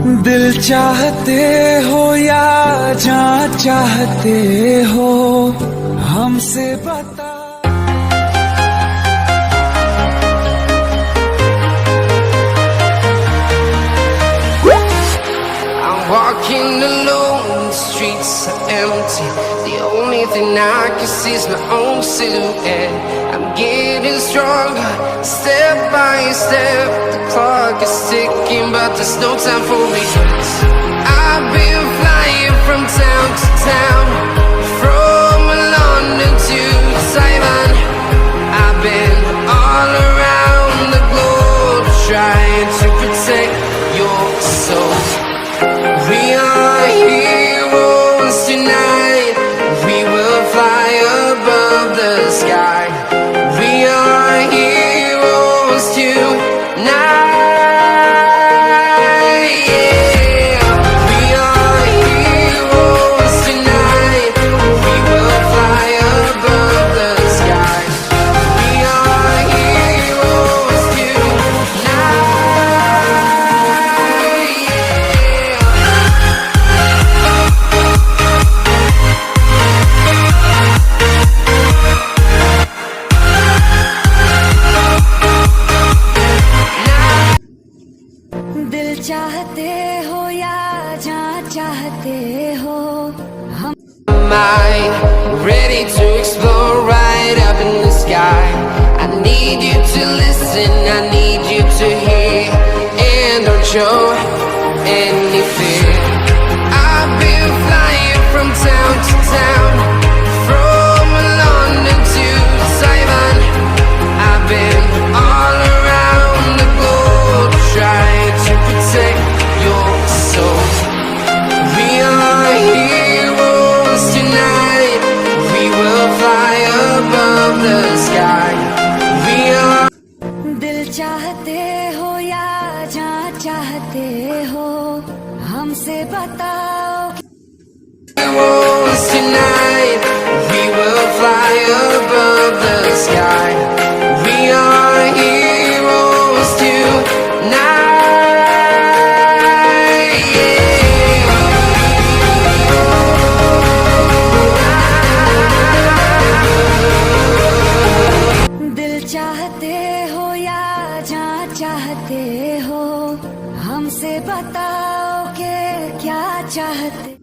दिल चाहते हो या जान चाहते हो हमसे बता। I'm walking alone, the streets are empty. The only thing I can see is my own silhouette. I'm getting stronger, step by step. The clock is ticking, but there's no time for regrets. I've been flying from town to town, from London to Taiwan. I've been all around the globe, trying to protect your soul. We are heroes tonight. We will fly above the sky. We are heroes tonight. Yeah. We are heroes tonight. We will fly above the sky. We are heroes tonight. Yeah. दिल चाहते हो या जान चाहते हो हम Mind ready to explore right up in the sky. I need you to listen, I need you to hear, and don't show any fear. I've been flying from town to town, from London to Taiwan. I've been all around the globe, trying to protect your soul. We are heroes tonight. We will fly above the sky. We are दिल चाहते हो या जान चाहते हो हमसे बताओ। heroes tonight. We will fly above the sky. We are heroes tonight. Yeah. दिल चाहते हो या जान चाहते हो हमसे बताओ कि क्या चाहते